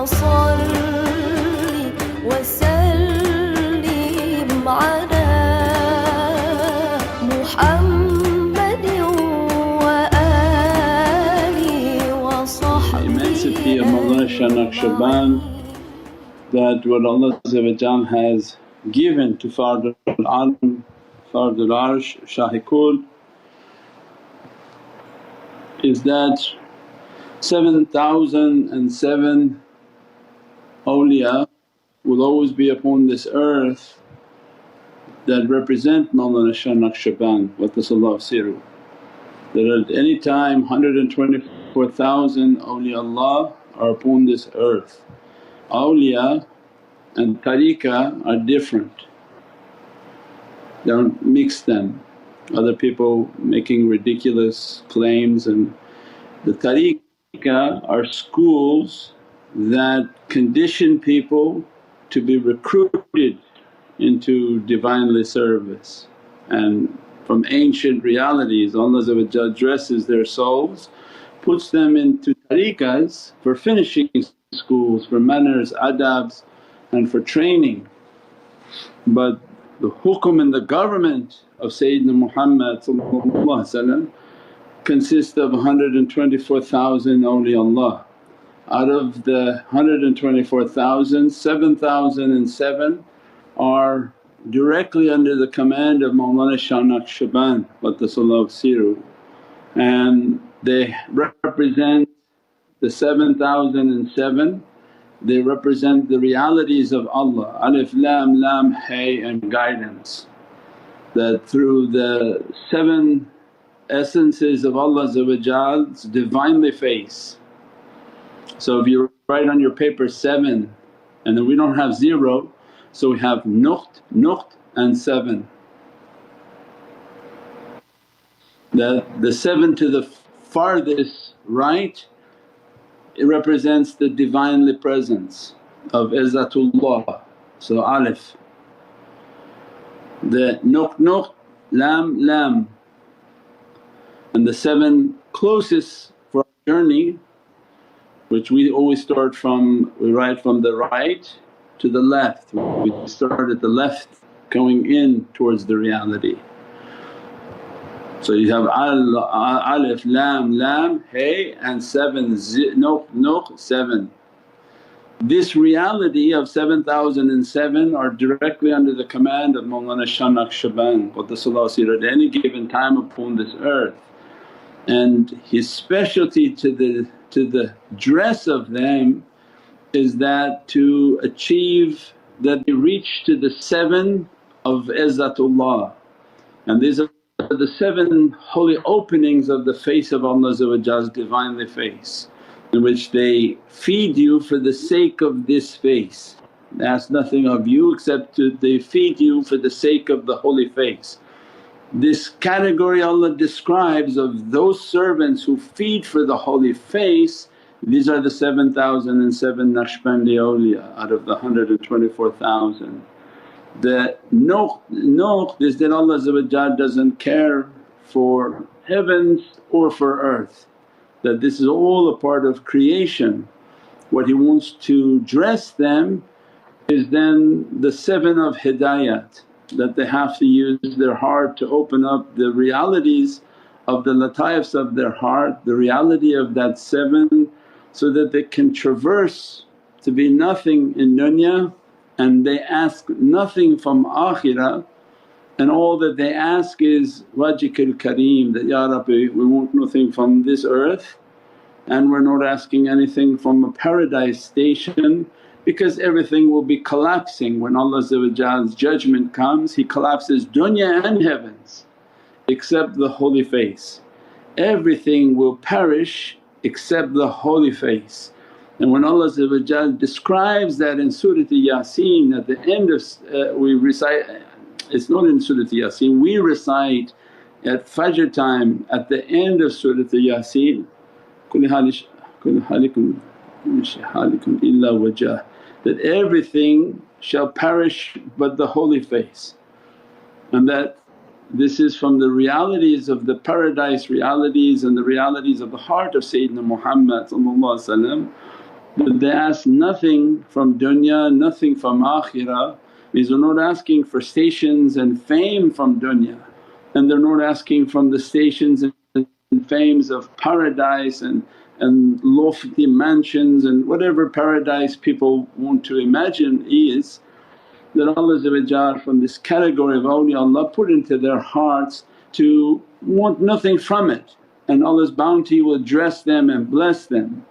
صل وسلم على محمد وآله وصحبه. The immensity of Mawlana Shah Naqsyabandy, that what Allah has given to Fardul Alam, Fardul Arsh, Shahi-Kul, is that 7,007 awliya will always be upon this earth that represent Mawlana Shah Naqsyabandy Qaddasallahu Sirruh. That at any time 124,000 awliyaullah are upon this earth. Awliya and tariqah are different, don't mix them. Other people making ridiculous claims, and the tariqah are schools that condition people to be recruited into Divinely service. And from ancient realities Allah dresses their souls, puts them into tariqahs for finishing schools, for manners, adabs and for training. But the hukum and the government of Sayyidina Muhammad consists of 124,000 awliyaullah. Out of the 124,000, 7,007 are directly under the command of Mawlana Shah Naqsyabandy Qaddasallahu Sirruh, and they represent the 7,007. They represent the realities of Allah, alif, lam, lam, hay and guidance. That through the 7 essences of Allah's Divinely face. So if you write on your paper 7 and then we don't have 0, so we have nuqt, nuqt and 7. The 7 to the farthest right, it represents the Divinely presence of Izzatullah, so alif. The nuqt, nuqt, lam, lam. And the 7 closest for our journey, which we always start from, we write from the right to the left. We start at the left going in towards the reality. So you have alif, lam, lam, hay and 7, nuq, nuq, 7. This reality of 7,007 are directly under the command of Mawlana Shah Naqsyabandy Qaddasallahu Sirruh at any given time upon this earth. And his specialty to the dress of them is that to achieve that they reach to the 7 of Izzatullah, and these are the 7 holy openings of the face of Allah's Divinely face, in which they feed you for the sake of this face. They ask nothing of you except they feed you for the sake of the holy face. This category Allah describes of those servants who feed for the holy face, these are the 7,007 Naqshbandi awliya out of the 124,000. The nuqt is that Allah doesn't care for heavens or for earth, that this is all a part of creation. What He wants to dress them is then the 7 of hidayat, that they have to use their heart to open up the realities of the lataifs of their heart, the reality of that 7, so that they can traverse to be nothing in dunya and they ask nothing from akhirah, and all that they ask is wajhikal kareem, that, Ya Rabbi, we want nothing from this earth and we're not asking anything from a paradise station, because everything will be collapsing. When Allah's judgment comes, He collapses dunya and heavens except the holy face. Everything will perish except the holy face. And when Allah describes that in Surat Yasin at the end of we recite, it's not in Surat Yasin, we recite at Fajr time at the end of Surat Yasin, kullu halikun illa wajah, that everything shall perish but the holy face. And that this is from the realities of the paradise realities and the realities of the heart of Sayyidina Muhammad. That they ask nothing from dunya, nothing from akhirah. Means they're not asking for stations and fame from dunya, and they're not asking from the stations and fames of paradise and lofty mansions and whatever paradise people want to imagine is. That Allah from this category of awliyaullah put into their hearts to want nothing from it, and Allah's bounty will dress them and bless them.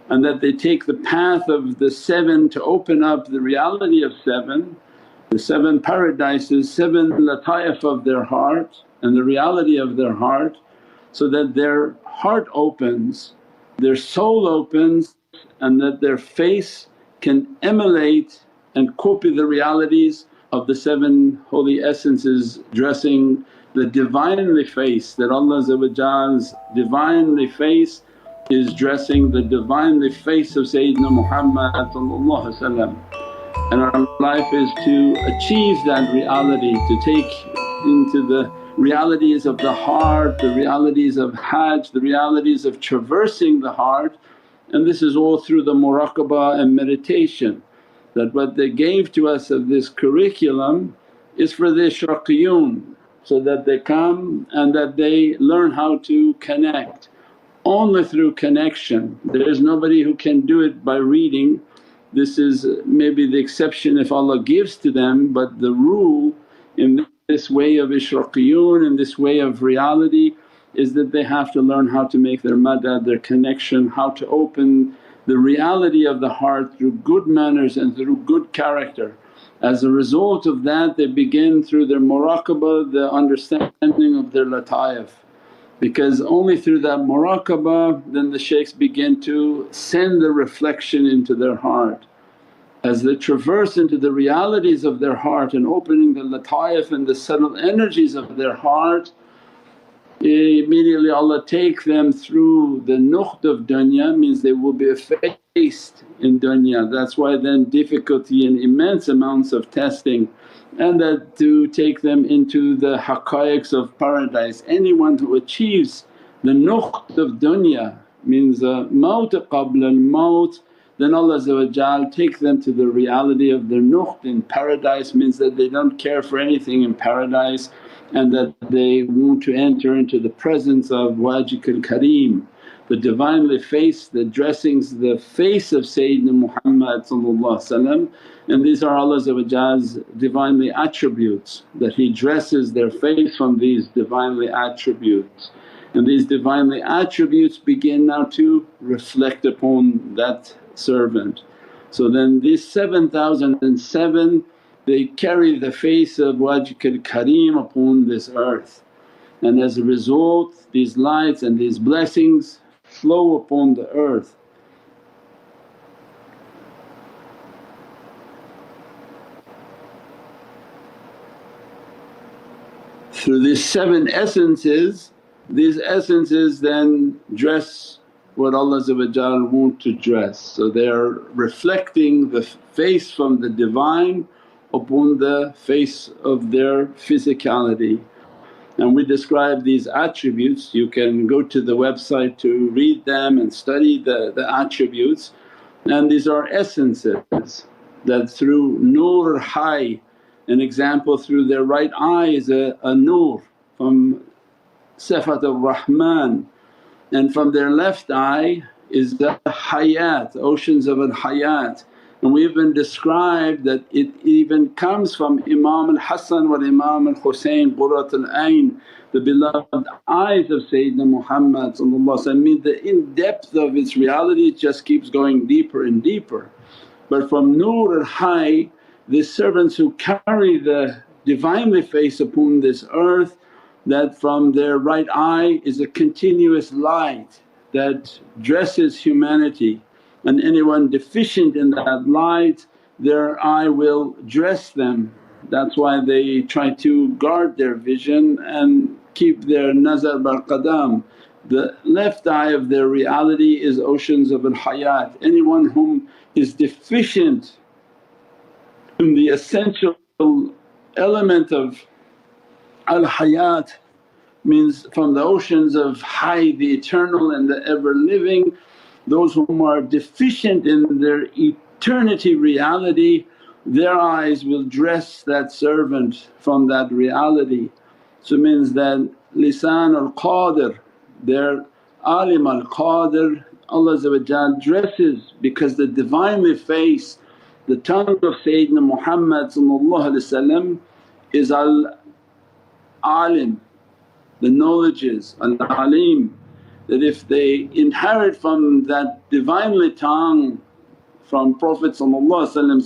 And that they take the path of the seven to open up the reality of seven, the seven paradises, seven lataif of their heart and the reality of their heart, so that their heart opens, their soul opens, and that their face can emulate and copy the realities of the seven holy essences dressing the Divinely face. That Allah's Divinely face is dressing the Divinely face of Sayyidina Muhammad, and our life is to achieve that reality, to take into the realities of the heart, the realities of Hajj, the realities of traversing the heart. And this is all through the muraqabah and meditation. That what they gave to us of this curriculum is for the ishraqiyun, so that they come and that they learn how to connect. Only through connection, there is nobody who can do it by reading. This is maybe the exception if Allah gives to them, but the rule in this way of ishraqiyun, in this way of reality, is that they have to learn how to make their madad, their connection, how to open the reality of the heart through good manners and through good character. As a result of that they begin through their muraqabah the understanding of their lataif, because only through that muraqabah then the shaykhs begin to send the reflection into their heart. As they traverse into the realities of their heart and opening the lataif and the subtle energies of their heart, immediately Allah take them through the nuqt of dunya, means they will be effaced in dunya. That's why then difficulty and immense amounts of testing, and that to take them into the haqqaiqs of paradise. Anyone who achieves the nuqt of dunya means maut qabla al-maut, then Allah take them to the reality of their nuqt in paradise, means that they don't care for anything in paradise, and that they want to enter into the presence of Wajhikul Kareem, the Divinely face, the dressings, the face of Sayyidina Muhammad. And these are Allah's Divinely attributes, that He dresses their face from these Divinely attributes. And these Divinely attributes begin now to reflect upon that servant. So then these 7,007 they carry the face of Wajhikul Kareem upon this earth, and as a result these lights and these blessings flow upon the earth. Through these 7 essences, these essences then dress what Allah want to dress. So they are reflecting the face from the Divine upon the face of their physicality. And we describe these attributes, you can go to the website to read them and study the attributes. And these are essences that through nur high, an example through their right eye is a nur from Sifat al-Rahman, and from their left eye is the hayat, oceans of al-hayat. And we even described that it even comes from Imam al-Hasan wa Imam al-Husayn Qurratul Ayn, the beloved eyes of Sayyidina Muhammad. Mean the in-depth of its reality just keeps going deeper and deeper. But from nur al-high, the servants who carry the Divinely face upon this earth, that from their right eye is a continuous light that dresses humanity, and anyone deficient in that light their eye will dress them. That's why they try to guard their vision and keep their nazar bar qadam. The left eye of their reality is oceans of al-hayat. Anyone whom is deficient in the essential element of al-hayat, means from the oceans of Hayy, the eternal and the ever living, Those whom are deficient in their eternity reality, their eyes will dress that servant from that reality. So means that lisan al-qadir, their alim al-qadir, Allah dresses because the Divinely face, the tongue of Sayyidina Muhammad is al-alim, the knowledges, al-alim, that if they inherit from that Divinely tongue from Prophet's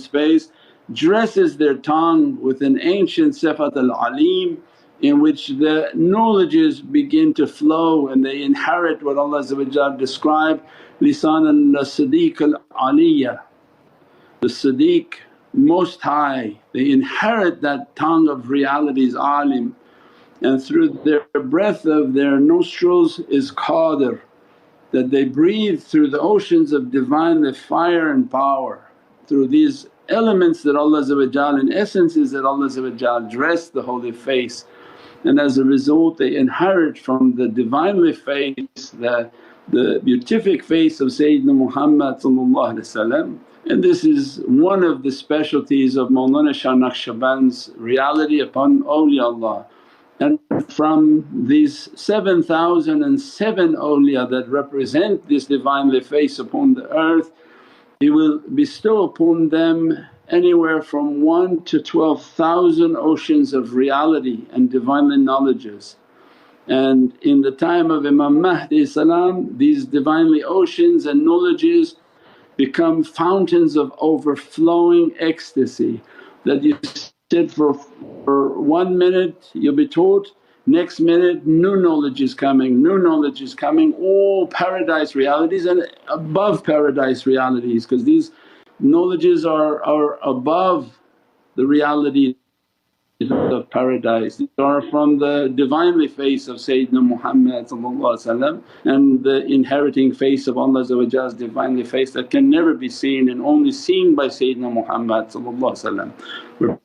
face, dresses their tongue with an ancient sifat al-alim in which the knowledges begin to flow and they inherit what Allah described, lisan al-Siddiq al-aliyya, the Siddiq most high, they inherit that tongue of realities alim, and through their breath of their nostrils is qadir, that they breathe through the oceans of Divinely fire and power, through these elements that Allah in essence is that Allah dressed the holy face, and as a result they inherit from the Divinely face the beatific face of Sayyidina Muhammad. And this is one of the specialties of Mawlana Shah Naqshaband's reality upon awliyaullah. And from these 7,007 awliya that represent this Divinely face upon the earth, He will bestow upon them anywhere from 1 to 12,000 oceans of reality and Divinely knowledges. And in the time of Imam Mahdi these Divinely oceans and knowledges become fountains of overflowing ecstasy, that you sit for 1 minute you'll be taught, next minute new knowledge is coming, new knowledge is coming, all paradise realities and above paradise realities, because these knowledges are above the reality of paradise. These are from the Divinely face of Sayyidina Muhammad and the inheriting face of Allah's Divinely face that can never be seen and only seen by Sayyidina Muhammad. We're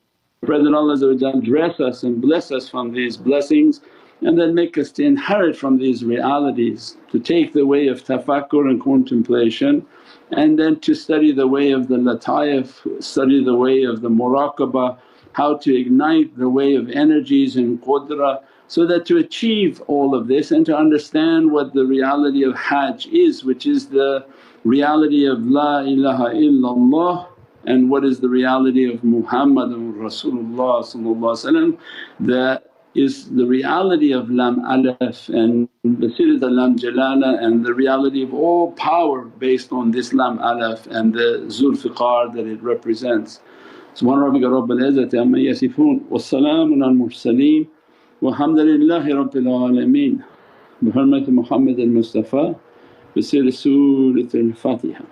pray that Allah dress us and bless us from these blessings and then make us to inherit from these realities, to take the way of tafakkur and contemplation, and then to study the way of the lataif, study the way of the muraqabah, how to ignite the way of energies and qudra, so that to achieve all of this and to understand what the reality of Hajj is, which is the reality of La ilaha illallah, and what is the reality of Muhammadun Rasulullah, that is the reality of Lam Alaf and the Sirat Lam Jalala, and the reality of all power based on this Lam Alaf and the Zulfiqar that it represents. Subhana rabbika rabbil izzati amma yasifoon wa salaamun al mursaleen walhamdulillahi rabbil alameen bi hurmati Muhammad al Mustafa bi sirri Surat al Fatiha.